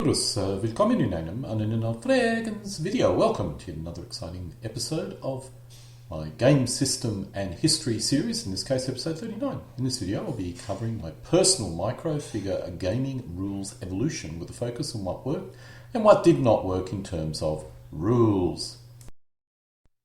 Willkommen in einem anderen Video. Welcome to another exciting episode of my game system and history series, in this case episode 39. In this video I'll be covering my personal micro figure gaming rules evolution with a focus on what worked and what did not work in terms of rules.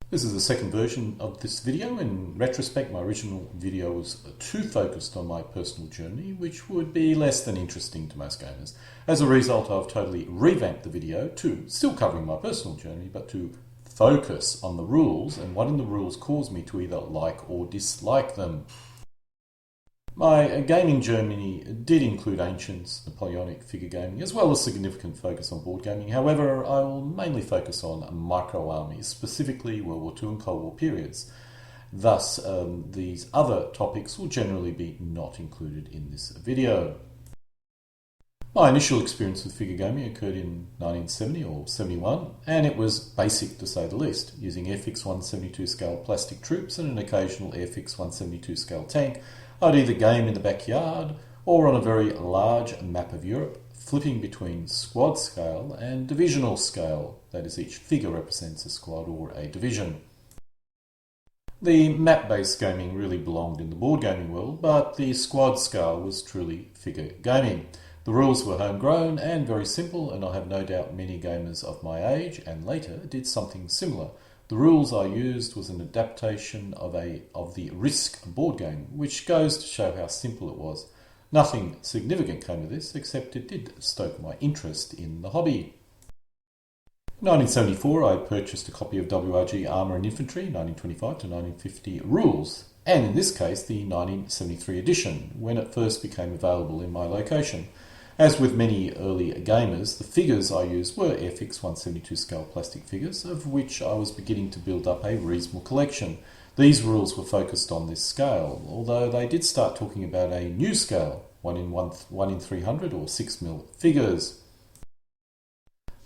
This is the second version of this video. In retrospect, my original video was too focused on my personal journey, which would be less than interesting to most gamers. As a result, I've totally revamped the video to still covering my personal journey, but to focus on the rules and what in the rules caused me to either like or dislike them. My gaming journey did include ancients, Napoleonic figure gaming, as well as significant focus on board gaming. However, I will mainly focus on micro-armies, specifically World War II and Cold War periods. Thus, these other topics will generally be not included in this video. My initial experience with figure gaming occurred in 1970 or 71, and it was basic to say the least, using Airfix 172 scale plastic troops and an occasional Airfix 172 scale tank. I'd either game in the backyard or on a very large map of Europe, flipping between squad scale and divisional scale, that is, each figure represents a squad or a division. The map-based gaming really belonged in the board gaming world, but the squad scale was truly figure gaming. The rules were homegrown and very simple, and I have no doubt many gamers of my age and later did something similar. The rules I used was an adaptation of the Risk board game, which goes to show how simple it was. Nothing significant came of this, except it did stoke my interest in the hobby. In 1974, I purchased a copy of WRG Armour and Infantry 1925 to 1950 rules, and in this case the 1973 edition, when it first became available in my location. As with many early gamers, the figures I used were Airfix 172 scale plastic figures, of which I was beginning to build up a reasonable collection. These rules were focused on this scale, although they did start talking about a new scale, 1 in 300 or 6mm figures.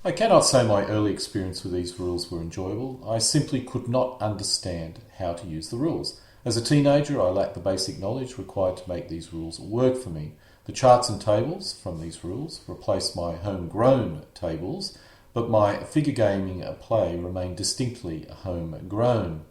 I cannot say my early experience with these rules were enjoyable. I simply could not understand how to use the rules. As a teenager, I lacked the basic knowledge required to make these rules work for me. The charts and tables from these rules replaced my homegrown tables, but my figure gaming play remained distinctly homegrown.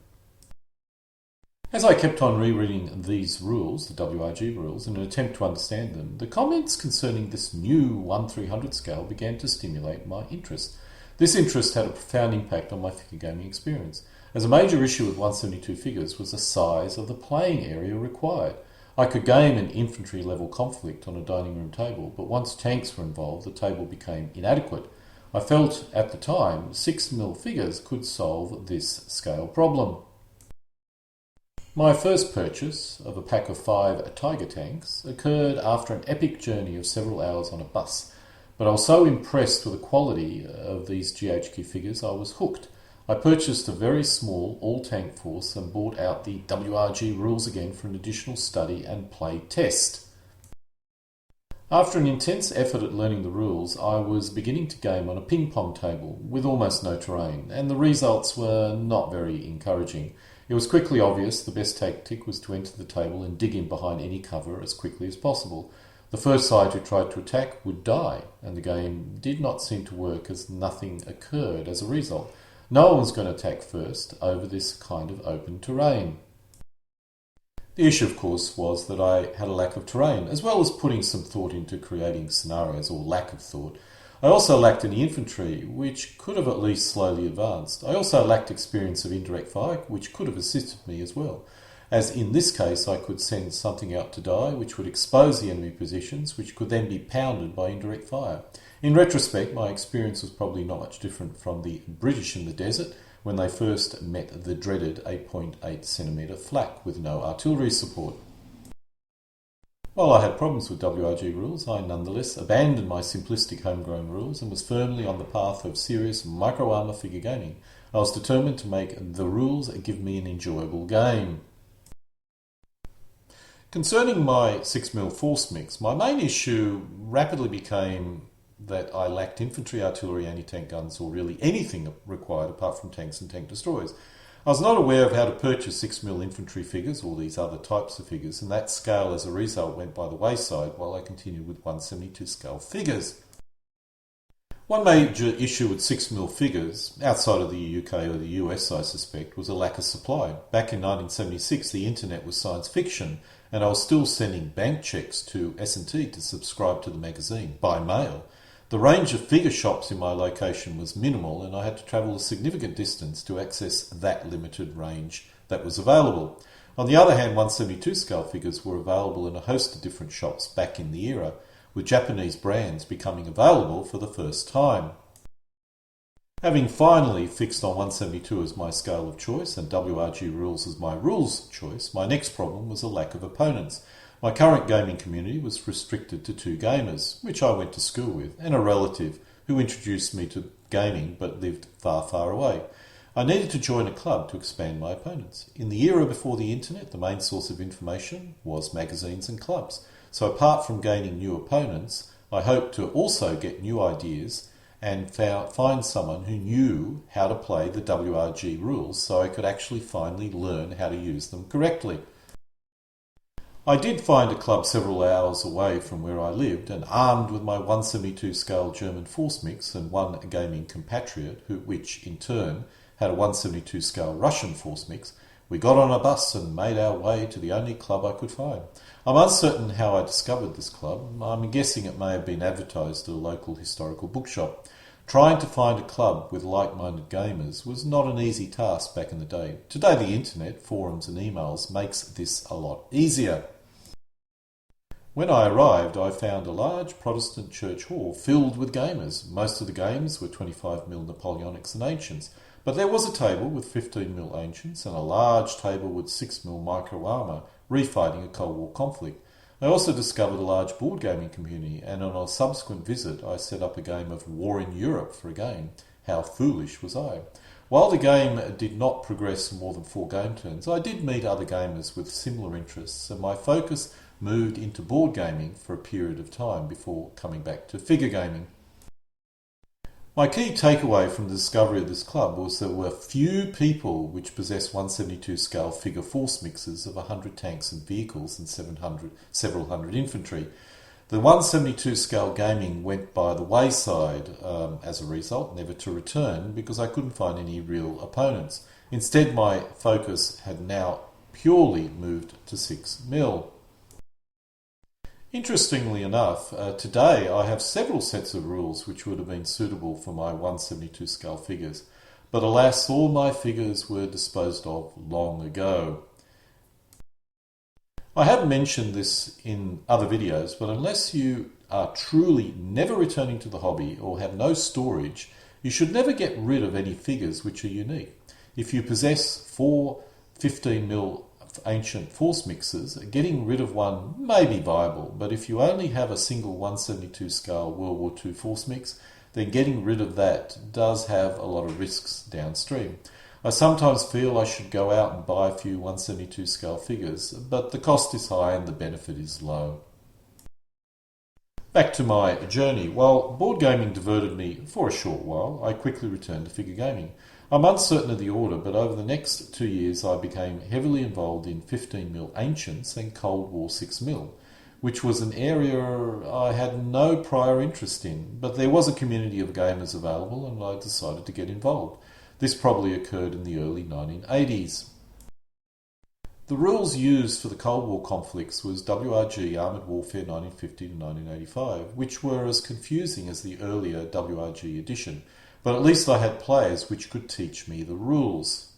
As I kept on rereading these rules, the WRG rules, in an attempt to understand them, the comments concerning this new 1/300 scale began to stimulate my interest. This interest had a profound impact on my figure gaming experience, as a major issue with 172 figures was the size of the playing area required. I could game an infantry level conflict on a dining room table, but once tanks were involved, the table became inadequate. I felt at the time 6mm figures could solve this scale problem. My first purchase of a pack of 5 Tiger tanks occurred after an epic journey of several hours on a bus, but I was so impressed with the quality of these GHQ figures I was hooked. I purchased a very small all-tank force and bought out the WRG rules again for an additional study and play test. After an intense effort at learning the rules, I was beginning to game on a ping-pong table with almost no terrain, and the results were not very encouraging. It was quickly obvious the best tactic was to enter the table and dig in behind any cover as quickly as possible. The first side who tried to attack would die, and the game did not seem to work as nothing occurred as a result. No one was going to attack first over this kind of open terrain. The issue, of course, was that I had a lack of terrain, as well as putting some thought into creating scenarios, or lack of thought. I also lacked any infantry, which could have at least slowly advanced. I also lacked experience of indirect fire, which could have assisted me as well. As in this case, I could send something out to die, which would expose the enemy positions, which could then be pounded by indirect fire. In retrospect, my experience was probably not much different from the British in the desert when they first met the dreaded 8.8cm flak with no artillery support. While I had problems with WRG rules, I nonetheless abandoned my simplistic homegrown rules and was firmly on the path of serious micro-armour figure gaming. I was determined to make the rules give me an enjoyable game. Concerning my 6mm force mix, my main issue rapidly became that I lacked infantry, artillery, anti-tank guns, or really anything required apart from tanks and tank destroyers. I was not aware of how to purchase 6mm infantry figures or these other types of figures, and that scale as a result went by the wayside while I continued with 172 scale figures. One major issue with 6mm figures, outside of the UK or the US I suspect, was a lack of supply. Back in 1976 the internet was science fiction and I was still sending bank cheques to S&T to subscribe to the magazine by mail. The range of figure shops in my location was minimal and I had to travel a significant distance to access that limited range that was available. On the other hand, 172 scale figures were available in a host of different shops back in the era, with Japanese brands becoming available for the first time. Having finally fixed on 172 as my scale of choice and WRG rules as my rules choice, my next problem was a lack of opponents. My current gaming community was restricted to 2 gamers, which I went to school with, and a relative who introduced me to gaming but lived far, far away. I needed to join a club to expand my opponents. In the era before the internet, the main source of information was magazines and clubs. So apart from gaining new opponents, I hoped to also get new ideas and find someone who knew how to play the WRG rules so I could actually finally learn how to use them correctly. I did find a club several hours away from where I lived, and armed with my 172 scale German force mix and one gaming compatriot, which in turn had a 172 scale Russian force mix, we got on a bus and made our way to the only club I could find. I'm uncertain how I discovered this club. I'm guessing it may have been advertised at a local historical bookshop. Trying to find a club with like-minded gamers was not an easy task back in the day. Today the internet, forums and emails makes this a lot easier. When I arrived, I found a large Protestant church hall filled with gamers. Most of the games were 25mm Napoleonics and Ancients, but there was a table with 15mm Ancients and a large table with 6mm Micro-Armour refighting a Cold War conflict. I also discovered a large board gaming community, and on a subsequent visit I set up a game of War in Europe for a game. How foolish was I? While the game did not progress more than 4 game turns, I did meet other gamers with similar interests, and my focus moved into board gaming for a period of time before coming back to figure gaming. My key takeaway from the discovery of this club was there were few people which possessed 172 scale figure force mixes of 100 tanks and vehicles and several hundred infantry. The 172 scale gaming went by the wayside as a result, never to return, because I couldn't find any real opponents. Instead, my focus had now purely moved to 6mm. Interestingly enough, today I have several sets of rules which would have been suitable for my 172 scale figures, but alas, all my figures were disposed of long ago. I have mentioned this in other videos, but unless you are truly never returning to the hobby or have no storage, you should never get rid of any figures which are unique. If you possess 4 15mm ancient force mixes, getting rid of one may be viable, but if you only have a single 172 scale World War II force mix, then getting rid of that does have a lot of risks downstream. I sometimes feel I should go out and buy a few 172 scale figures, but the cost is high and the benefit is low. Back to my journey. While board gaming diverted me for a short while, I quickly returned to figure gaming. I'm uncertain of the order, but over the next 2 years I became heavily involved in 15mm Ancients and Cold War 6mm, which was an area I had no prior interest in, but there was a community of gamers available and I decided to get involved. This probably occurred in the early 1980s. The rules used for the Cold War conflicts was WRG Armoured Warfare 1950 to 1985, which were as confusing as the earlier WRG edition, but at least I had players which could teach me the rules.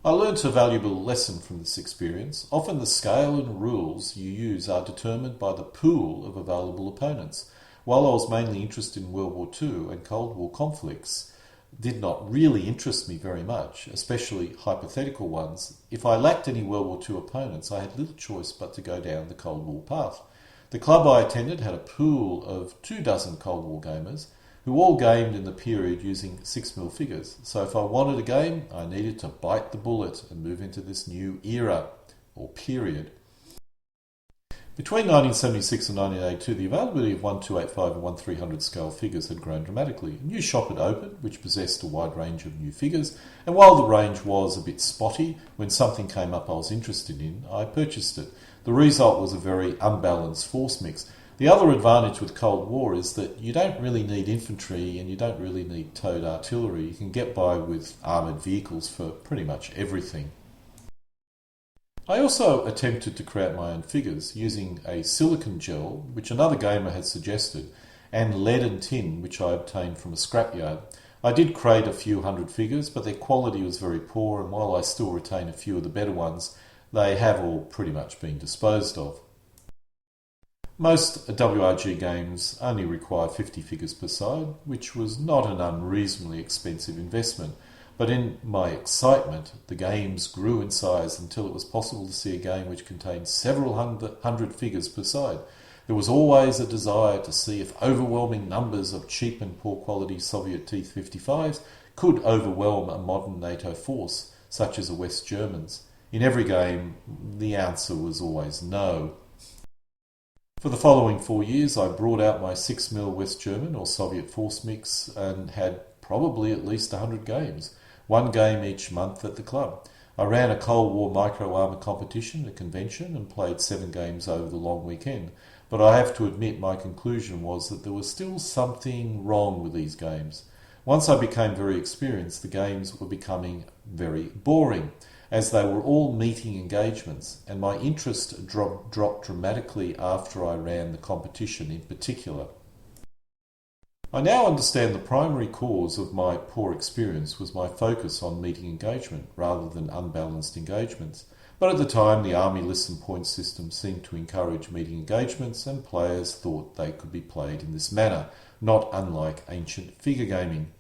I learnt a valuable lesson from this experience. Often the scale and rules you use are determined by the pool of available opponents. While I was mainly interested in World War II and Cold War conflicts, did not really interest me very much, especially hypothetical ones. If I lacked any World War II opponents, I had little choice but to go down the Cold War path. The club I attended had a pool of 24 Cold War gamers who all gamed in the period using 6mm figures. So if I wanted a game, I needed to bite the bullet and move into this new era, or period. Between 1976 and 1982, the availability of 1285 and 1300 scale figures had grown dramatically. A new shop had opened, which possessed a wide range of new figures, and while the range was a bit spotty, when something came up I was interested in, I purchased it. The result was a very unbalanced force mix. The other advantage with Cold War is that you don't really need infantry and you don't really need towed artillery. You can get by with armoured vehicles for pretty much everything. I also attempted to create my own figures using a silicon gel, which another gamer had suggested, and lead and tin, which I obtained from a scrapyard. I did create a few hundred figures, but their quality was very poor, and while I still retain a few of the better ones, they have all pretty much been disposed of. Most WRG games only require 50 figures per side, which was not an unreasonably expensive investment, but in my excitement, the games grew in size until it was possible to see a game which contained several hundred figures per side. There was always a desire to see if overwhelming numbers of cheap and poor quality Soviet T-55s could overwhelm a modern NATO force, such as the West Germans. In every game, the answer was always no. For the following 4 years, I brought out my 6mm West German or Soviet force mix and had probably at least 100 games, one game each month at the club. I ran a Cold War Micro-Armour competition at a convention and played 7 games over the long weekend, but I have to admit my conclusion was that there was still something wrong with these games. Once I became very experienced, the games were becoming very boring, as they were all meeting engagements, and my interest dropped dramatically after I ran the competition in particular. I now understand the primary cause of my poor experience was my focus on meeting engagement rather than unbalanced engagements, but at the time the Army lists and points system seemed to encourage meeting engagements, and players thought they could be played in this manner, not unlike ancient figure gaming.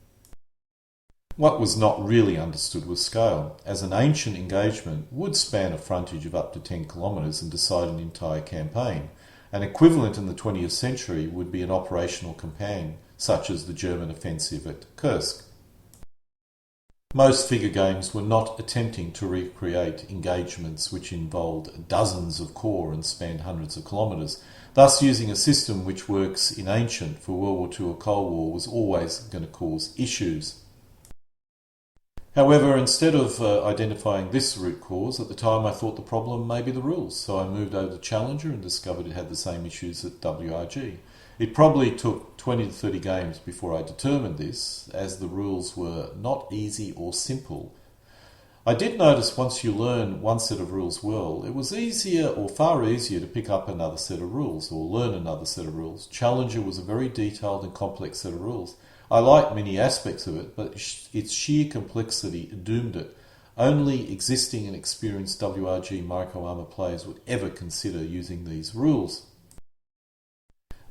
What was not really understood was scale, as an ancient engagement would span a frontage of up to 10 kilometres and decide an entire campaign. An equivalent in the 20th century would be an operational campaign, such as the German offensive at Kursk. Most figure games were not attempting to recreate engagements which involved dozens of corps and spanned hundreds of kilometres. Thus, using a system which works in ancient for World War II or Cold War was always going to cause issues. However, instead of identifying this root cause, at the time I thought the problem may be the rules, so I moved over to Challenger and discovered it had the same issues at WRG. It probably took 20 to 30 games before I determined this, as the rules were not easy or simple. I did notice once you learn one set of rules well, it was easier or far easier to pick up another set of rules or learn another set of rules. Challenger was a very detailed and complex set of rules. I liked many aspects of it, but its sheer complexity doomed it. Only existing and experienced WRG Micro-Armour players would ever consider using these rules.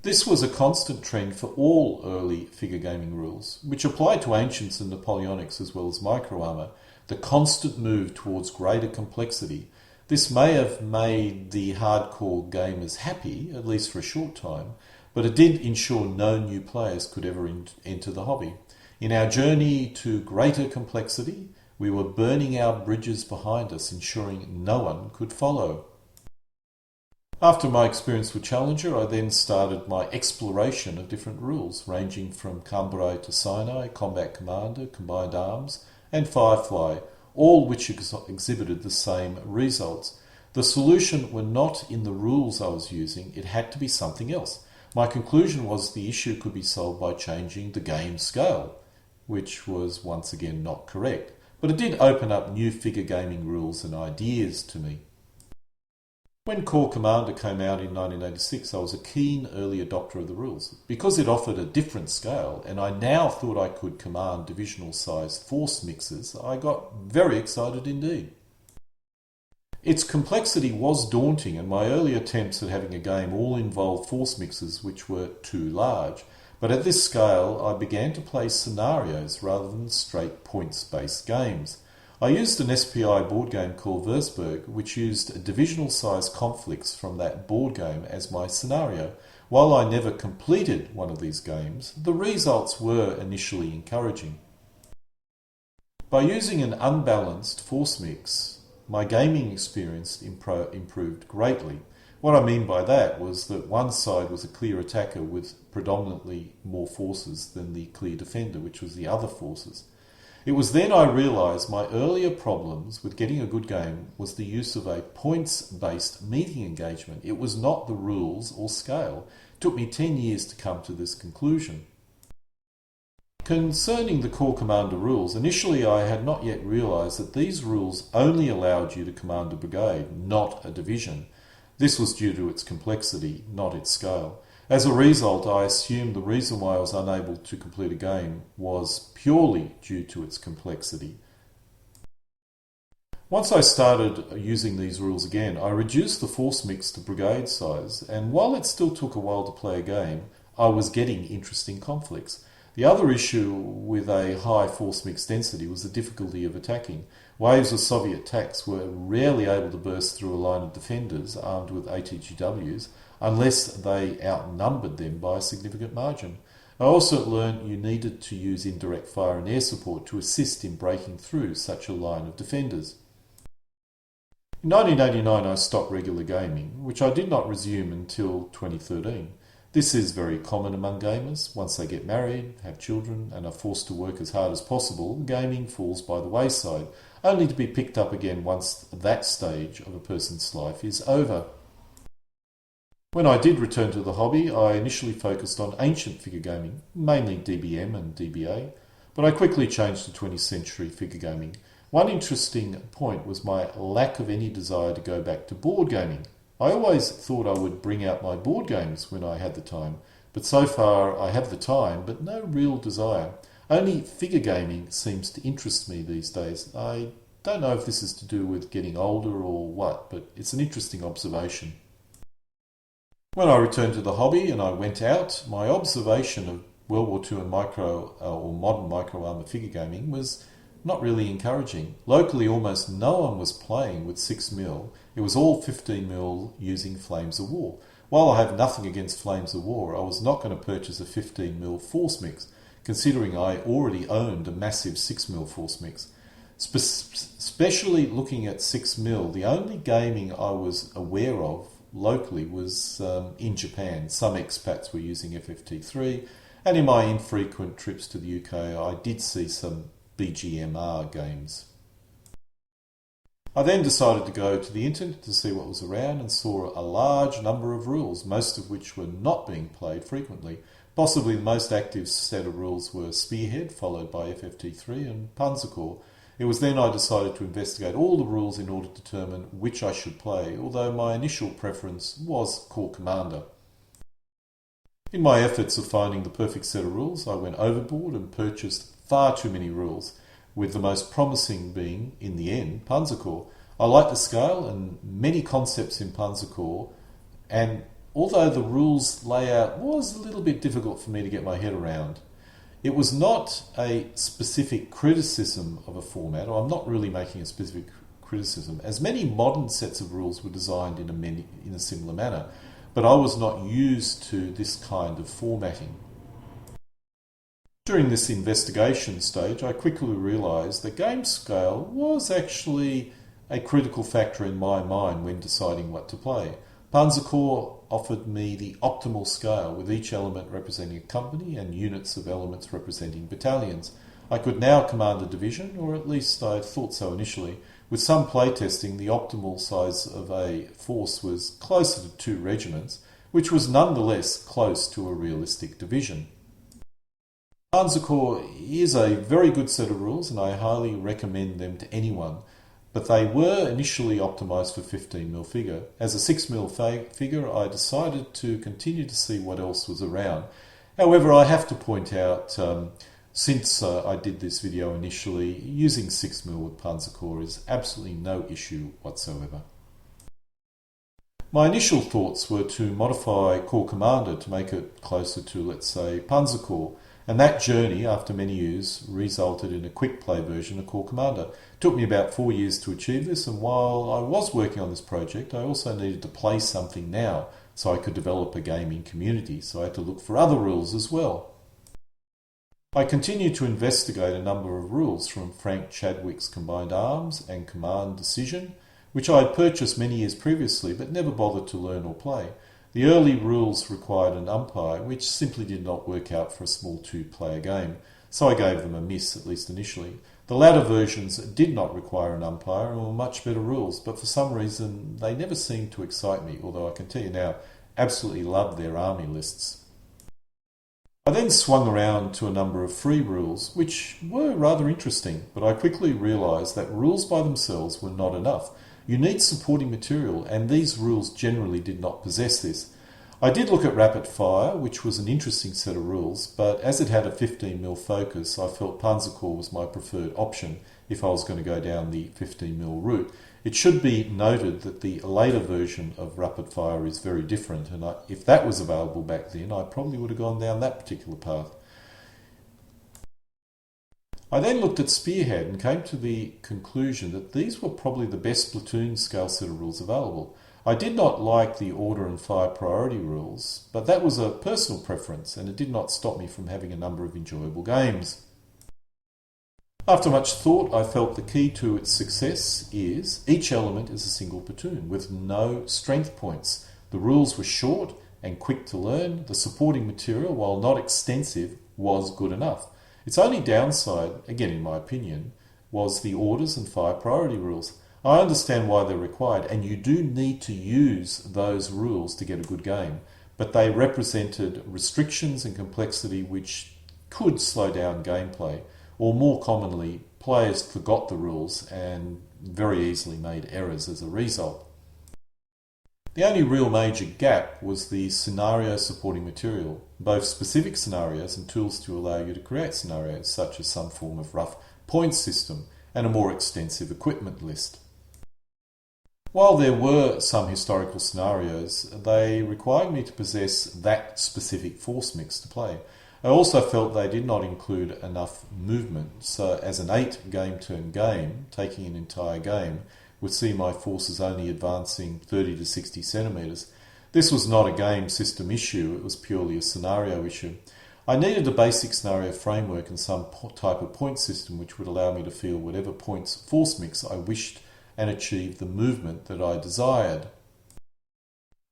This was a constant trend for all early figure gaming rules, which applied to Ancients and Napoleonics as well as Micro-Armour, the constant move towards greater complexity. This may have made the hardcore gamers happy, at least for a short time, but it did ensure no new players could ever enter the hobby. In our journey to greater complexity, we were burning our bridges behind us, ensuring no one could follow. After my experience with Challenger, I then started my exploration of different rules, ranging from Cambrai to Sinai, Combat Commander, Combined Arms, and Firefly, all which exhibited the same results. The solution were not in the rules I was using, it had to be something else. My conclusion was the issue could be solved by changing the game scale, which was once again not correct, but it did open up new figure gaming rules and ideas to me. When Corps Commander came out in 1986, I was a keen early adopter of the rules, because it offered a different scale, and I now thought I could command divisional-sized force mixes. I got very excited indeed. Its complexity was daunting, and my early attempts at having a game all involved force mixes which were too large. But at this scale, I began to play scenarios rather than straight points-based games. I used an SPI board game called Würzburg, which used divisional-sized conflicts from that board game as my scenario. While I never completed one of these games, the results were initially encouraging. By using an unbalanced force mix, my gaming experience improved greatly. What I mean by that was that one side was a clear attacker with predominantly more forces than the clear defender, which was the other forces. It was then I realised my earlier problems with getting a good game was the use of a points-based meeting engagement. It was not the rules or scale. It took me 10 years to come to this conclusion. Concerning the Corps Commander rules, initially I had not yet realised that these rules only allowed you to command a brigade, not a division. This was due to its complexity, not its scale. As a result, I assumed the reason why I was unable to complete a game was purely due to its complexity. Once I started using these rules again, I reduced the force mix to brigade size, and while it still took a while to play a game, I was getting interesting conflicts. The other issue with a high force mix density was the difficulty of attacking. Waves of Soviet tanks were rarely able to burst through a line of defenders armed with ATGWs unless they outnumbered them by a significant margin. I also learned you needed to use indirect fire and air support to assist in breaking through such a line of defenders. In 1989 I stopped regular gaming, which I did not resume until 2013. This is very common among gamers. Once they get married, have children, and are forced to work as hard as possible, gaming falls by the wayside, only to be picked up again once that stage of a person's life is over. When I did return to the hobby, I initially focused on ancient figure gaming, mainly DBM and DBA, but I quickly changed to 20th century figure gaming. One interesting point was my lack of any desire to go back to board gaming. I always thought I would bring out my board games when I had the time, but so far I have the time, but no real desire. Only figure gaming seems to interest me these days. I don't know if this is to do with getting older or what, but it's an interesting observation. When I returned to the hobby and I went out, my observation of World War II and modern Micro-Armour figure gaming was not really encouraging. Locally, almost no one was playing with 6mm. It was all 15mm using Flames of War. While I have nothing against Flames of War, I was not going to purchase a 15mm force mix, considering I already owned a massive 6mm force mix. Especially looking at 6mm, the only gaming I was aware of locally was in Japan. Some expats were using FFT3, and in my infrequent trips to the UK, I did see some BGMR games. I then decided to go to the internet to see what was around and saw a large number of rules, most of which were not being played frequently. Possibly the most active set of rules were Spearhead, followed by FFT3 and Panzerkorps. It was then I decided to investigate all the rules in order to determine which I should play, although my initial preference was Corps Commander. In my efforts of finding the perfect set of rules, I went overboard and purchased far too many rules, with the most promising being, in the end, Panzerkorps. I like the scale and many concepts in Panzerkorps, and although the rules layout was a little bit difficult for me to get my head around, it was not a specific criticism of a format, or I'm not really making a specific criticism, as many modern sets of rules were designed in a similar manner, but I was not used to this kind of formatting. During this investigation stage, I quickly realised that game scale was actually a critical factor in my mind when deciding what to play. Panzerkorps offered me the optimal scale, with each element representing a company and units of elements representing battalions. I could now command a division, or at least I thought so initially. With some playtesting, the optimal size of a force was closer to 2 regiments, which was nonetheless close to a realistic division. Panzerkorps is a very good set of rules, and I highly recommend them to anyone, but they were initially optimised for 15mm figure. As a 6mm figure, I decided to continue to see what else was around. However, I have to point out, since I did this video initially, using 6mm with Panzerkorps is absolutely no issue whatsoever. My initial thoughts were to modify Corps Commander to make it closer to, let's say, Panzerkorps, and that journey, after many years, resulted in a quick play version of Corps Commander. It took me about 4 years to achieve this, and while I was working on this project, I also needed to play something now so I could develop a gaming community, so I had to look for other rules as well. I continued to investigate a number of rules from Frank Chadwick's Combined Arms and Command Decision, which I had purchased many years previously but never bothered to learn or play. The early rules required an umpire, which simply did not work out for a small 2-player game, so I gave them a miss, at least initially. The latter versions did not require an umpire and were much better rules, but for some reason they never seemed to excite me, although I can tell you now, absolutely loved their army lists. I then swung around to a number of free rules, which were rather interesting, but I quickly realised that rules by themselves were not enough. You need supporting material, and these rules generally did not possess this. I did look at rapid fire, which was an interesting set of rules, but as it had a 15mm focus, I felt Panzerkorps was my preferred option if I was going to go down the 15mm route. It should be noted that the later version of rapid fire is very different, and if that was available back then, I probably would have gone down that particular path. I then looked at Spearhead and came to the conclusion that these were probably the best platoon scale set of rules available. I did not like the order and fire priority rules, but that was a personal preference, and it did not stop me from having a number of enjoyable games. After much thought, I felt the key to its success is each element is a single platoon with no strength points. The rules were short and quick to learn. The supporting material, while not extensive, was good enough. Its only downside, again in my opinion, was the orders and fire priority rules. I understand why they're required, and you do need to use those rules to get a good game, but they represented restrictions and complexity which could slow down gameplay. Or more commonly, players forgot the rules and very easily made errors as a result. The only real major gap was the scenario supporting material, both specific scenarios and tools to allow you to create scenarios, such as some form of rough point system and a more extensive equipment list. While there were some historical scenarios, they required me to possess that specific force mix to play. I also felt they did not include enough movement, so as an 8 game turn game, taking an entire game would see my forces only advancing 30 to 60 centimetres. This was not a game system issue, it was purely a scenario issue. I needed a basic scenario framework and some type of point system which would allow me to field whatever points force mix I wished and achieve the movement that I desired.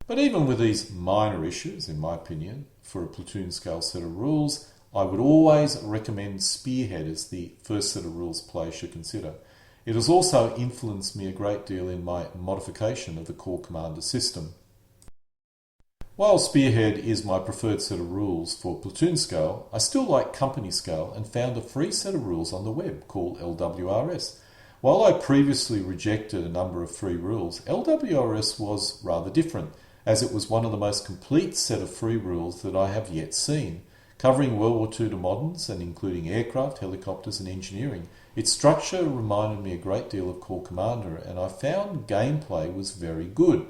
But even with these minor issues, in my opinion, for a platoon scale set of rules, I would always recommend Spearhead as the first set of rules players should consider. It has also influenced me a great deal in my modification of the Corps Commander system. While Spearhead is my preferred set of rules for platoon scale, I still like company scale and found a free set of rules on the web called LWRS. While I previously rejected a number of free rules, LWRS was rather different, as it was one of the most complete set of free rules that I have yet seen, covering World War II to moderns and including aircraft, helicopters and engineering. Its structure reminded me a great deal of Corps Commander, and I found gameplay was very good.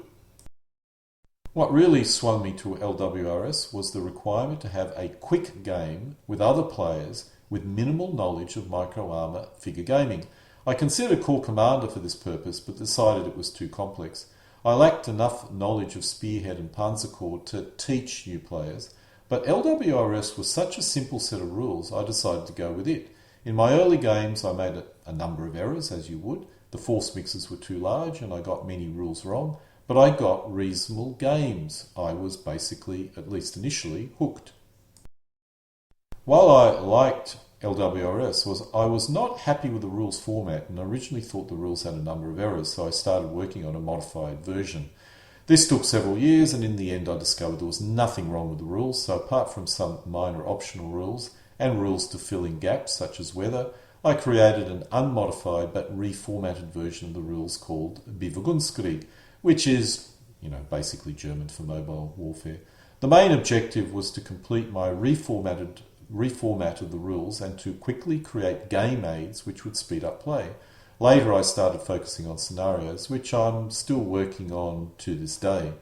What really swung me to LWRS was the requirement to have a quick game with other players with minimal knowledge of Micro-Armour figure gaming. I considered Corps Commander for this purpose, but decided it was too complex. I lacked enough knowledge of Spearhead and Panzerkorps to teach new players, but LWRS was such a simple set of rules, I decided to go with it. In my early games, I made a number of errors, as you would. The force mixes were too large, and I got many rules wrong, but I got reasonable games. I was basically, at least initially, hooked. While I liked LWRS, I was not happy with the rules format and originally thought the rules had a number of errors, so I started working on a modified version. This took several years, and in the end I discovered there was nothing wrong with the rules, so apart from some minor optional rules and rules to fill in gaps such as weather, I created an unmodified but reformatted version of the rules called Bewegunskrieg, which is, basically German for mobile warfare. The main objective was to complete my reformat of the rules and to quickly create game aids which would speed up play. Later I started focusing on scenarios, which I'm still working on to this day.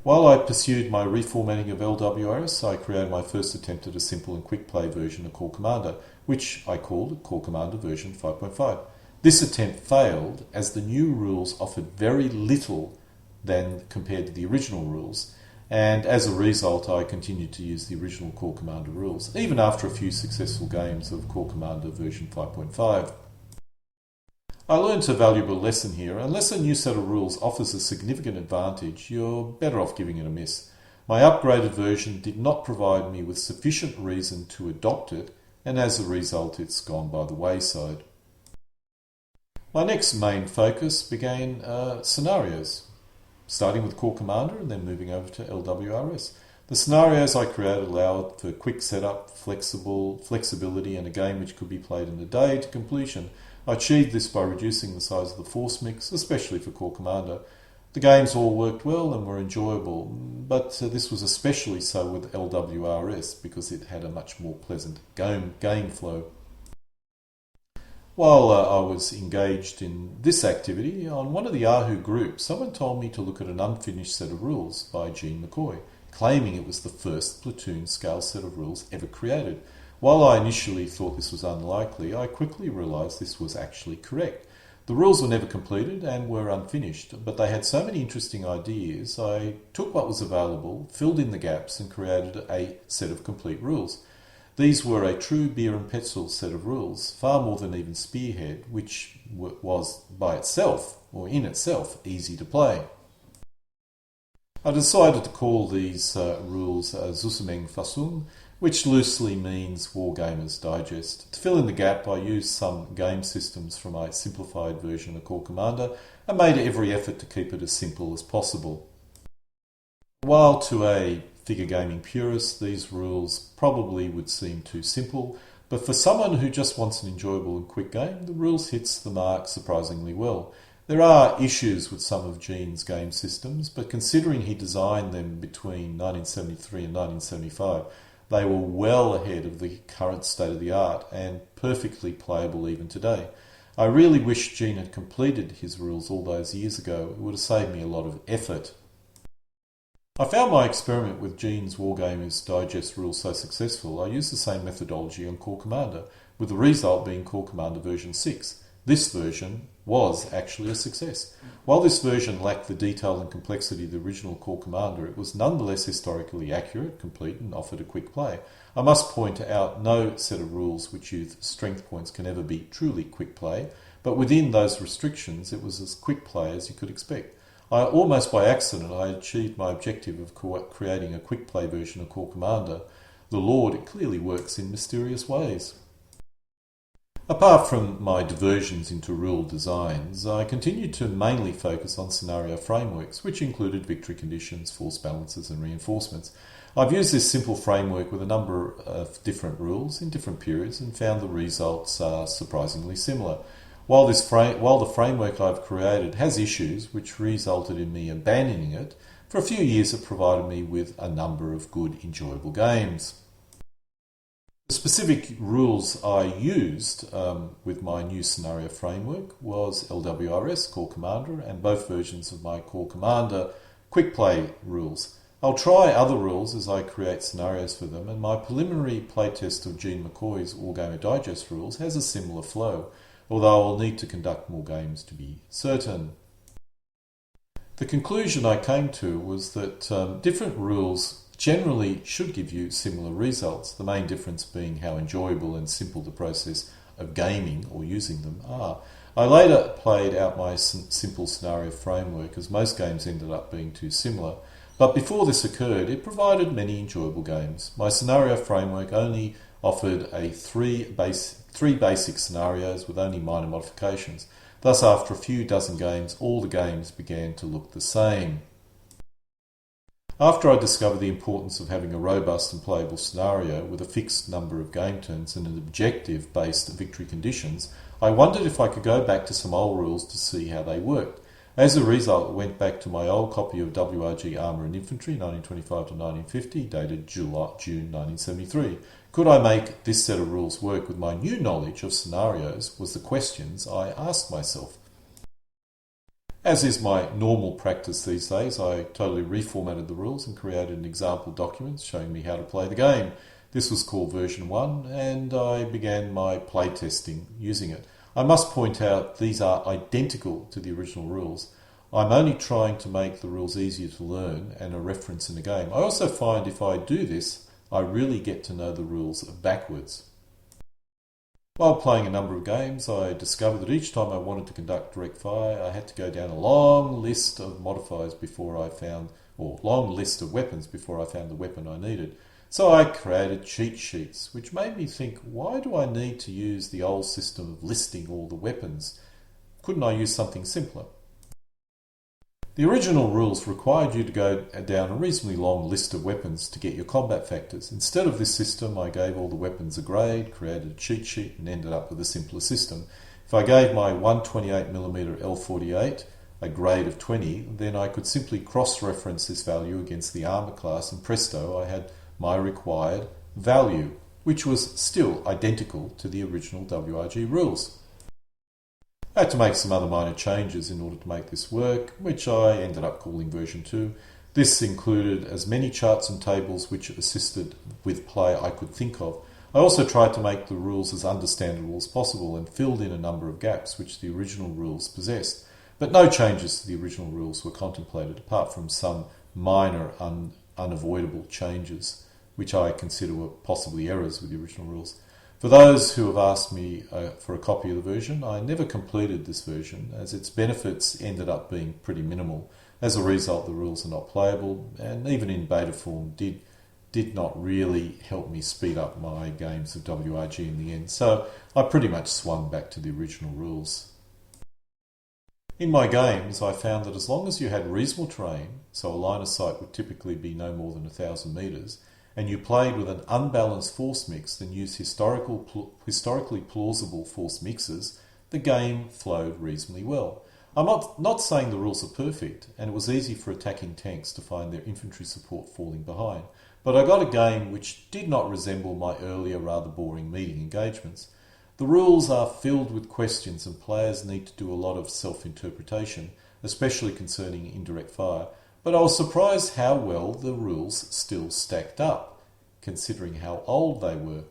While I pursued my reformatting of LWRS, I created my first attempt at a simple and quick play version of Corps Commander, which I called Corps Commander version 5.5. This attempt failed as the new rules offered very little than compared to the original rules, and as a result I continued to use the original Corps Commander rules, even after a few successful games of Corps Commander version 5.5. I learned a valuable lesson here. Unless a new set of rules offers a significant advantage, you're better off giving it a miss. My upgraded version did not provide me with sufficient reason to adopt it, and as a result it's gone by the wayside. My next main focus began scenarios. starting with Core Commander and then moving over to LWRS. The scenarios I created allowed for quick setup, flexibility, and a game which could be played in a day to completion. I achieved this by reducing the size of the force mix, especially for Core Commander. The games all worked well and were enjoyable, but this was especially so with LWRS because it had a much more pleasant game flow. While I was engaged in this activity, on one of the Yahoo groups, someone told me to look at an unfinished set of rules by Gene McCoy, claiming it was the first platoon scale set of rules ever created. While I initially thought this was unlikely, I quickly realised this was actually correct. The rules were never completed and were unfinished, but they had so many interesting ideas, I took what was available, filled in the gaps and created a set of complete rules. These were a true beer and pencil set of rules, far more than even Spearhead, which was by itself, or in itself, easy to play. I decided to call these rules Zusammenfassung, which loosely means Wargamers Digest. To fill in the gap, I used some game systems from my simplified version of Core Commander and made every effort to keep it as simple as possible. While to a figure gaming purist, these rules probably would seem too simple, but for someone who just wants an enjoyable and quick game, the rules hits the mark surprisingly well. There are issues with some of Gene's game systems, but considering he designed them between 1973 and 1975, they were well ahead of the current state of the art and perfectly playable even today. I really wish Gene had completed his rules all those years ago. It would have saved me a lot of effort. I found my experiment with Gene's Wargamers Digest rules so successful, I used the same methodology on Core Commander, with the result being Core Commander version 6. This version was actually a success. While this version lacked the detail and complexity of the original Core Commander, it was nonetheless historically accurate, complete, and offered a quick play. I must point out no set of rules which use strength points can ever be truly quick play, but within those restrictions it was as quick play as you could expect. Almost by accident, I achieved my objective of creating a quick play version of Core Commander. The Lord clearly works in mysterious ways. Apart from my diversions into rule designs, I continued to mainly focus on scenario frameworks, which included victory conditions, force balances, and reinforcements. I've used this simple framework with a number of different rules in different periods and found the results are surprisingly similar. While the framework I've created has issues which resulted in me abandoning it, for a few years it provided me with a number of good, enjoyable games. The specific rules I used with my new scenario framework was LWRS, Core Commander, and both versions of my Core Commander quick play rules. I'll try other rules as I create scenarios for them, and my preliminary playtest of Gene McCoy's Wargamer Digest rules has a similar flow, although I'll need to conduct more games to be certain. The conclusion I came to was that different rules generally should give you similar results, the main difference being how enjoyable and simple the process of gaming or using them are. I later played out my simple scenario framework as most games ended up being too similar, but before this occurred it provided many enjoyable games. My scenario framework only offered three basic scenarios with only minor modifications. Thus, after a few dozen games, all the games began to look the same. After I discovered the importance of having a robust and playable scenario with a fixed number of game turns and an objective-based victory conditions, I wondered if I could go back to some old rules to see how they worked. As a result, I went back to my old copy of WRG Armour and Infantry 1925 to 1950, dated June 1973. Could I make this set of rules work with my new knowledge of scenarios was the questions I asked myself. As is my normal practice these days, I totally reformatted the rules and created an example document showing me how to play the game. This was called version 1 and I began my playtesting using it. I must point out these are identical to the original rules. I'm only trying to make the rules easier to learn and a reference in the game. I also find if I do this, I really get to know the rules backwards. While playing a number of games, I discovered that each time I wanted to conduct direct fire, I had to go down a long list of modifiers long list of weapons before I found the weapon I needed. So I created cheat sheets, which made me think, why do I need to use the old system of listing all the weapons? Couldn't I use something simpler? The original rules required you to go down a reasonably long list of weapons to get your combat factors. Instead of this system, I gave all the weapons a grade, created a cheat sheet, and ended up with a simpler system. If I gave my 128mm L48 a grade of 20, then I could simply cross-reference this value against the armour class, and presto, I had my required value, which was still identical to the original WRG rules. I had to make some other minor changes in order to make this work, which I ended up calling version 2. This included as many charts and tables which assisted with play I could think of. I also tried to make the rules as understandable as possible and filled in a number of gaps which the original rules possessed. But no changes to the original rules were contemplated, apart from some minor unavoidable changes, which I consider were possibly errors with the original rules. For those who have asked me for a copy of the version, I never completed this version, as its benefits ended up being pretty minimal. As a result, the rules are not playable, and even in beta form did not really help me speed up my games of WRG in the end, so I pretty much swung back to the original rules. In my games, I found that as long as you had reasonable terrain, so a line of sight would typically be no more than 1,000 metres, and you played with an unbalanced force mix and used historically plausible force mixes, the game flowed reasonably well. I'm not saying the rules are perfect, and it was easy for attacking tanks to find their infantry support falling behind, but I got a game which did not resemble my earlier rather boring meeting engagements. The rules are filled with questions and players need to do a lot of self-interpretation, especially concerning indirect fire, but I was surprised how well the rules still stacked up, considering how old they were.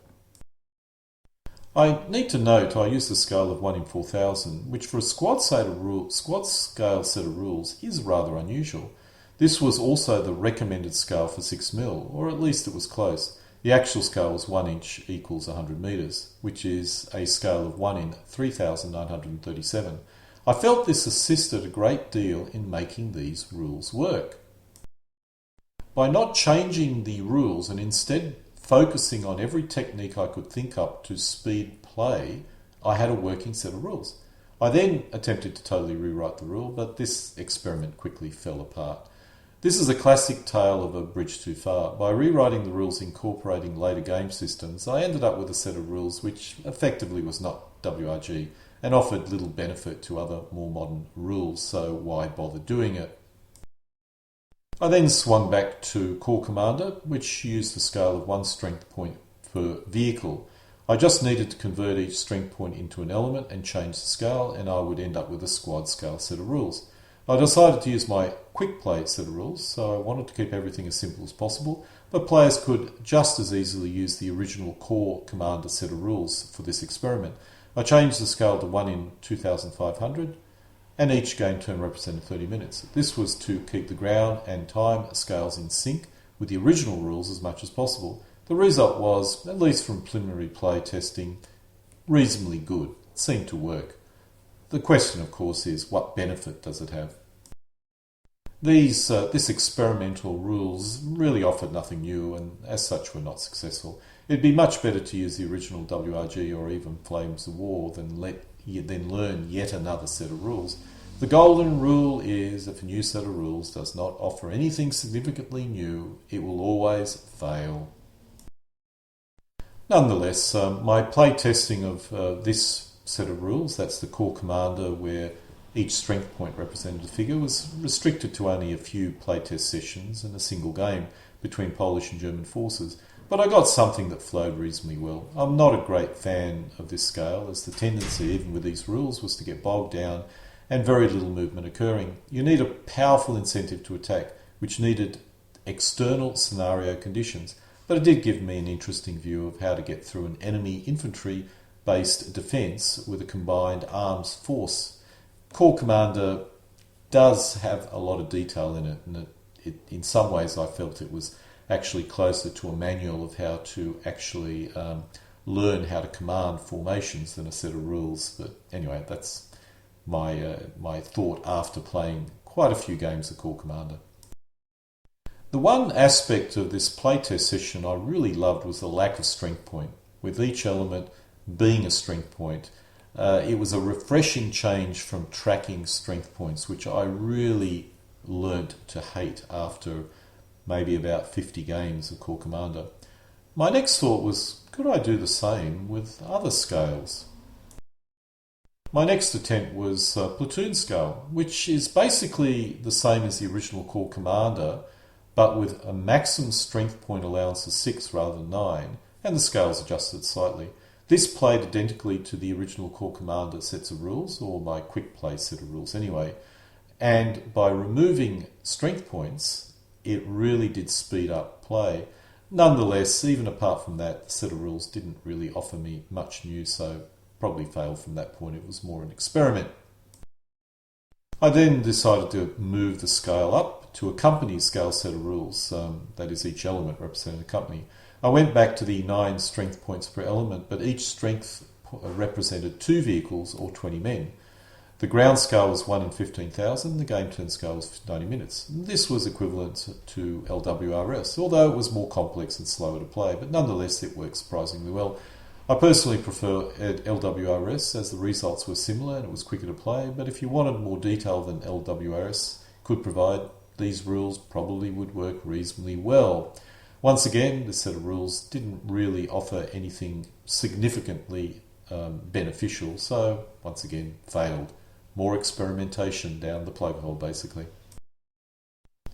I need to note I used a scale of 1 in 4,000, which for a squad scale set of rules is rather unusual. This was also the recommended scale for 6mm, or at least it was close. The actual scale was 1 inch equals 100 metres, which is a scale of 1 in 3,937. I felt this assisted a great deal in making these rules work. By not changing the rules and instead focusing on every technique I could think up to speed play, I had a working set of rules. I then attempted to totally rewrite the rule, but this experiment quickly fell apart. This is a classic tale of a bridge too far. By rewriting the rules incorporating later game systems, I ended up with a set of rules which effectively was not WRG and offered little benefit to other more modern rules, so why bother doing it? I then swung back to Corps Commander, which used a scale of 1 strength point per vehicle. I just needed to convert each strength point into an element and change the scale, and I would end up with a squad scale set of rules. I decided to use my quick play set of rules, so I wanted to keep everything as simple as possible, but players could just as easily use the original Corps Commander set of rules for this experiment. I changed the scale to 1 in 2,500, and each game turn represented 30 minutes. This was to keep the ground and time scales in sync with the original rules as much as possible. The result was, at least from preliminary play testing, reasonably good. It seemed to work. The question, of course, is what benefit does it have? This experimental rules really offered nothing new and as such were not successful. It'd be much better to use the original WRG or even Flames of War than learn yet another set of rules. The golden rule is if a new set of rules does not offer anything significantly new, it will always fail. Nonetheless, my play testing of this set of rules, that's the Corps Commander where each strength point represented a figure, was restricted to only a few playtest sessions and a single game between Polish and German forces, but I got something that flowed reasonably well. I'm not a great fan of this scale, as the tendency, even with these rules, was to get bogged down and very little movement occurring. You need a powerful incentive to attack, which needed external scenario conditions, but it did give me an interesting view of how to get through an enemy infantry-based defence with a combined arms force. Corps Commander does have a lot of detail in it, and in some ways I felt it was actually closer to a manual of how to actually learn how to command formations than a set of rules. But anyway, that's my thought after playing quite a few games of Corps Commander. The one aspect of this playtest session I really loved was the lack of strength point, with each element being a strength point. It was a refreshing change from tracking strength points, which I really learnt to hate after maybe about 50 games of Corps Commander. My next thought was, could I do the same with other scales? My next attempt was platoon scale, which is basically the same as the original Corps Commander, but with a maximum strength point allowance of 6 rather than 9, and the scales adjusted slightly. This played identically to the original Corps Commander sets of rules, or my quick play set of rules anyway, and by removing strength points, it really did speed up play. Nonetheless, even apart from that, the set of rules didn't really offer me much new, so probably failed from that point. It was more an experiment. I then decided to move the scale up to a company scale set of rules, that is each element representing a company. I went back to the 9 strength points per element, but each strength represented 2 vehicles or 20 men. The ground scale was 1 in 15,000, the game turn scale was 90 minutes. This was equivalent to LWRS, although it was more complex and slower to play, but nonetheless it worked surprisingly well. I personally prefer LWRS as the results were similar and it was quicker to play, but if you wanted more detail than LWRS could provide, these rules probably would work reasonably well. Once again, this set of rules didn't really offer anything significantly beneficial, so once again failed. More experimentation down the plug hole, basically.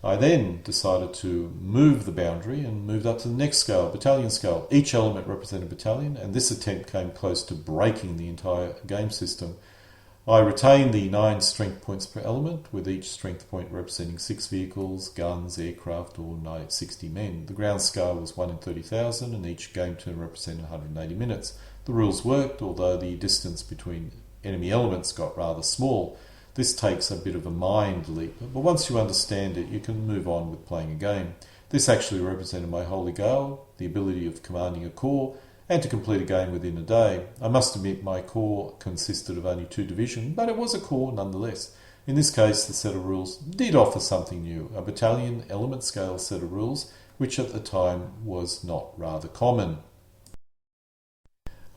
I then decided to move the boundary and moved up to the next scale, battalion scale. Each element represented a battalion, and this attempt came close to breaking the entire game system. I retained the 9 strength points per element, with each strength point representing 6 vehicles, guns, aircraft, or 60 men. The ground scale was 1 in 30,000, and each game turn represented 180 minutes. The rules worked, although the distance between enemy elements got rather small. This takes a bit of a mind leap, but once you understand it, you can move on with playing a game. This actually represented my holy grail, the ability of commanding a corps, and to complete a game within a day. I must admit my corps consisted of only 2 divisions, but it was a corps nonetheless. In this case, the set of rules did offer something new, a battalion element scale set of rules, which at the time was not rather common.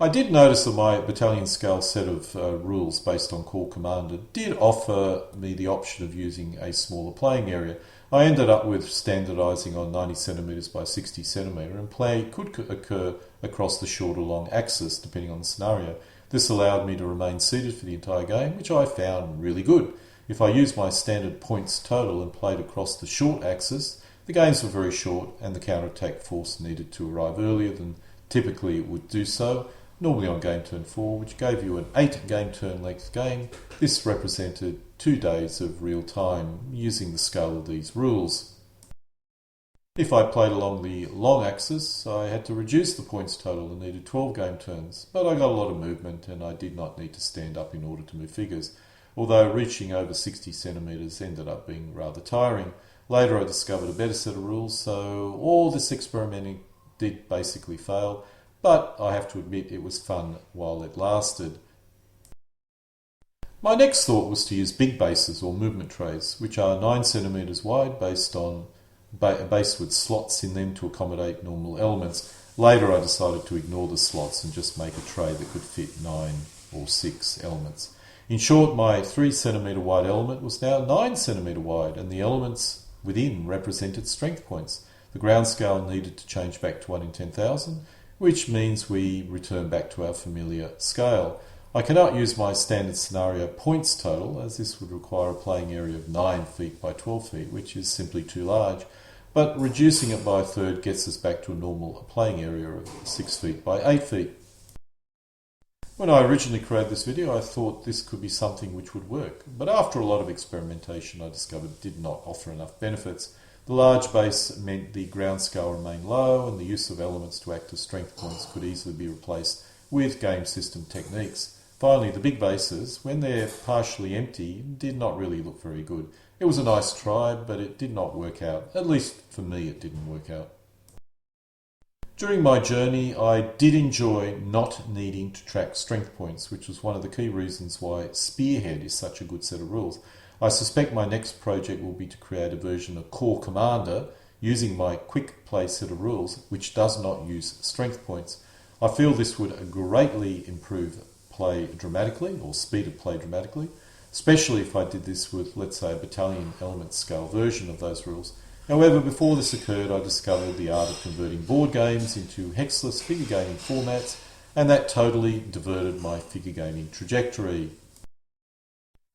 I did notice that my battalion scale set of rules based on Corps Commander did offer me the option of using a smaller playing area. I ended up with standardising on 90 centimetres by 60 centimetre, and play could occur across the short or long axis depending on the scenario. This allowed me to remain seated for the entire game, which I found really good. If I used my standard points total and played across the short axis, the games were very short and the counter-attack force needed to arrive earlier than typically it would do so, normally on game turn 4, which gave you an 8 game turn length game. This represented 2 days of real time using the scale of these rules. If I played along the long axis, I had to reduce the points total and needed 12 game turns, but I got a lot of movement and I did not need to stand up in order to move figures, although reaching over 60 centimetres ended up being rather tiring. Later I discovered a better set of rules, so all this experimenting did basically fail, but I have to admit it was fun while it lasted. My next thought was to use big bases or movement trays, which are 9 centimetres wide based with slots in them to accommodate normal elements. Later I decided to ignore the slots and just make a tray that could fit 9 or 6 elements. In short, my 3 centimetre wide element was now 9 centimetre wide, and the elements within represented strength points. The ground scale needed to change back to 1 in 10,000, which means we return back to our familiar scale. I cannot use my standard scenario points total, as this would require a playing area of 9 feet by 12 feet, which is simply too large, but reducing it by a third gets us back to a normal playing area of 6 feet by 8 feet. When I originally created this video, I thought this could be something which would work, but after a lot of experimentation I discovered it did not offer enough benefits. The large base meant the ground scale remained low, and the use of elements to act as strength points could easily be replaced with game system techniques. Finally, the big bases, when they're partially empty, did not really look very good. It was a nice try, but it did not work out. At least for me, it didn't work out. During my journey, I did enjoy not needing to track strength points, which was one of the key reasons why Spearhead is such a good set of rules. I suspect my next project will be to create a version of Corps Commander using my quick play set of rules, which does not use strength points. I feel this would greatly improve play dramatically, or speed of play dramatically. especially if I did this with, let's say, a battalion element scale version of those rules. However, before this occurred, I discovered the art of converting board games into hexless figure gaming formats, and that totally diverted my figure gaming trajectory.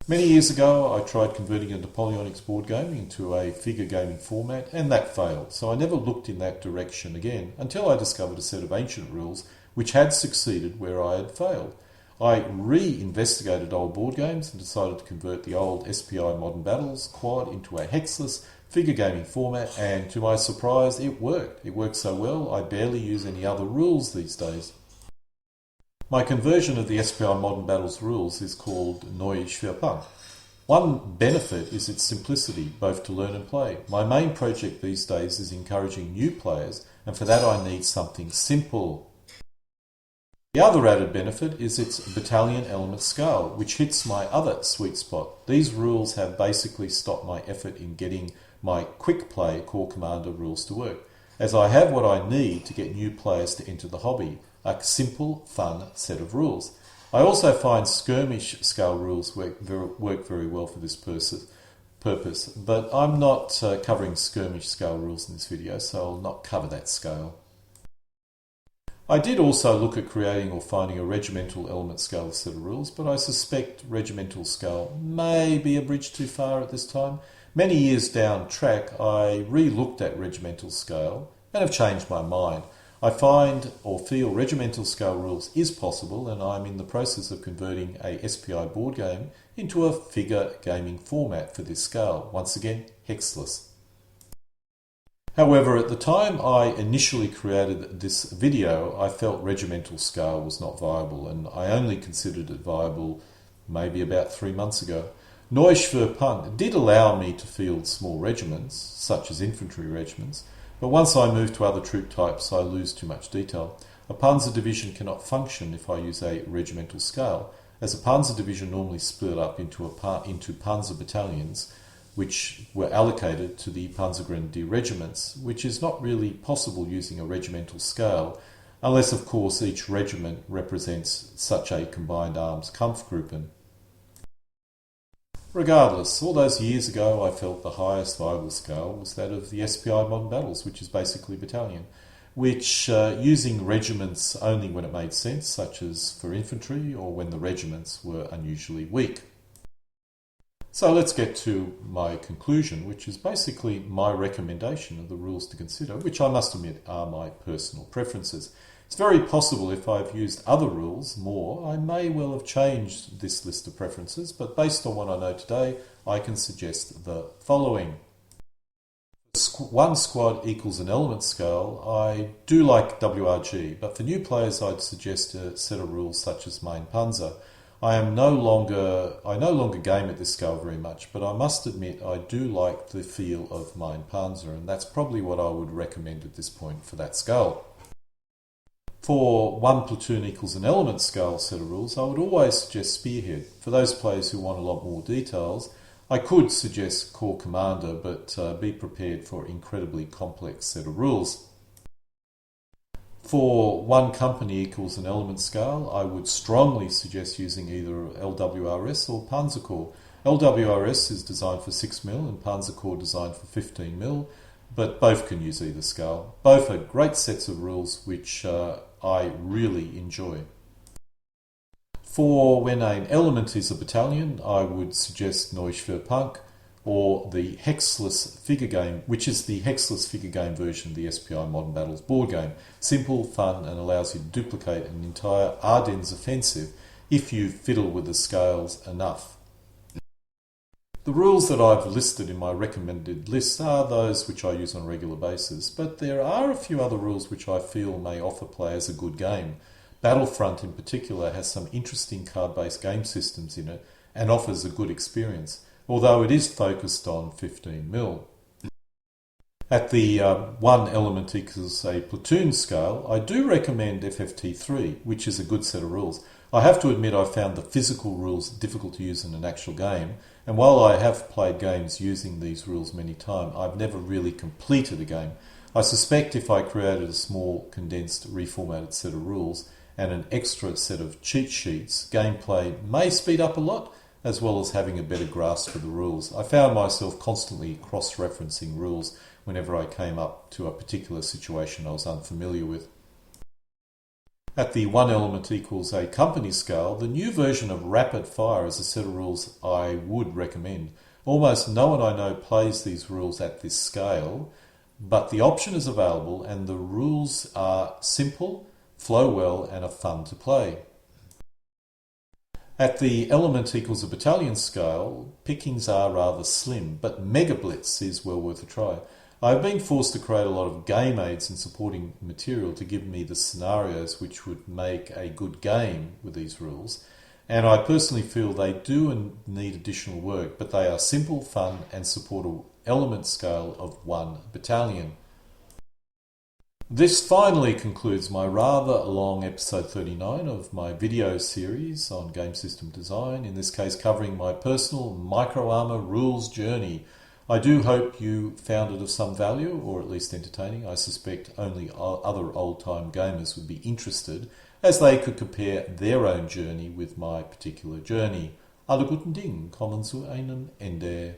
Many years ago, I tried converting a Napoleonics board game into a figure gaming format, and that failed, so I never looked in that direction again until I discovered a set of ancient rules which had succeeded where I had failed. I re-investigated old board games and decided to convert the old SPI Modern Battles quad into a hexless figure gaming format, and to my surprise, it worked. It worked so well, I barely use any other rules these days. My conversion of the SPI Modern Battles rules is called Neue Schwerpunkt. One benefit is its simplicity, both to learn and play. My main project these days is encouraging new players, and for that I need something simple. The other added benefit is its battalion element scale, which hits my other sweet spot. These rules have basically stopped my effort in getting my quick play Corps Commander rules to work, as I have what I need to get new players to enter the hobby, a simple, fun set of rules. I also find skirmish scale rules work very well for this purpose, but I'm not covering skirmish scale rules in this video, so I'll not cover that scale. I did also look at creating or finding a regimental element scale set of rules, but I suspect regimental scale may be a bridge too far at this time. Many years down track, I re-looked at regimental scale and have changed my mind. I find or feel regimental scale rules is possible, and I'm in the process of converting a SPI board game into a figure gaming format for this scale, once again hexless. However, at the time I initially created this video, I felt regimental scale was not viable, and I only considered it viable maybe about 3 months ago. Neue Schwerpunkt did allow me to field small regiments, such as infantry regiments, but once I move to other troop types, I lose too much detail. A panzer division cannot function if I use a regimental scale, as a panzer division normally split up into panzer battalions, which were allocated to the Panzergrenadier regiments, which is not really possible using a regimental scale, unless of course each regiment represents such a combined arms Kampfgruppen. Regardless, all those years ago I felt the highest viable scale was that of the SPI Modern Battles, which is basically battalion, which using regiments only when it made sense, such as for infantry or when the regiments were unusually weak. So let's get to my conclusion, which is basically my recommendation of the rules to consider, which I must admit are my personal preferences. It's very possible if I've used other rules more, I may well have changed this list of preferences, but based on what I know today, I can suggest the following. One squad equals an element scale. I do like WRG, but for new players I'd suggest a set of rules such as Main Panzer. I no longer game at this scale very much, but I must admit I do like the feel of Main Panzer, and that's probably what I would recommend at this point for that scale. For one platoon equals an element scale set of rules, I would always suggest Spearhead. For those players who want a lot more details, I could suggest Corps Commander, but be prepared for an incredibly complex set of rules. For one company equals an element scale, I would strongly suggest using either LWRS or Panzer Corps. LWRS is designed for 6mm and Panzer Corps designed for 15mm, but both can use either scale. Both are great sets of rules which I really enjoy. For when an element is a battalion, I would suggest Neue Schwerpunkt or the hexless figure game, which is the hexless figure game version of the SPI Modern Battles board game. Simple, fun, and allows you to duplicate an entire Ardennes offensive if you fiddle with the scales enough. The rules that I've listed in my recommended list are those which I use on a regular basis, but there are a few other rules which I feel may offer players a good game. Battlefront in particular has some interesting card-based game systems in it and offers a good experience, although it is focused on 15mm. At the one element equals a platoon scale, I do recommend FFT3, which is a good set of rules. I have to admit I found the physical rules difficult to use in an actual game, and while I have played games using these rules many times, I've never really completed a game. I suspect if I created a small, condensed, reformatted set of rules and an extra set of cheat sheets, gameplay may speed up a lot, as well as having a better grasp of the rules. I found myself constantly cross-referencing rules whenever I came up to a particular situation I was unfamiliar with. At the 1 element equals a company scale, the new version of rapid fire is a set of rules I would recommend. Almost no one I know plays these rules at this scale, but the option is available and the rules are simple, flow well, and are fun to play. At the element equals a battalion scale, pickings are rather slim, but Mega Blitz is well worth a try. I've been forced to create a lot of game aids and supporting material to give me the scenarios which would make a good game with these rules, and I personally feel they do and need additional work, but they are simple, fun, and support an element scale of 1 battalion. This finally concludes my rather long episode 39 of my video series on game system design, in this case covering my personal Micro-Armour rules journey. I do hope you found it of some value, or at least entertaining. I suspect only other old-time gamers would be interested, as they could compare their own journey with my particular journey. Alle guten Dinge kommen zu einem Ende.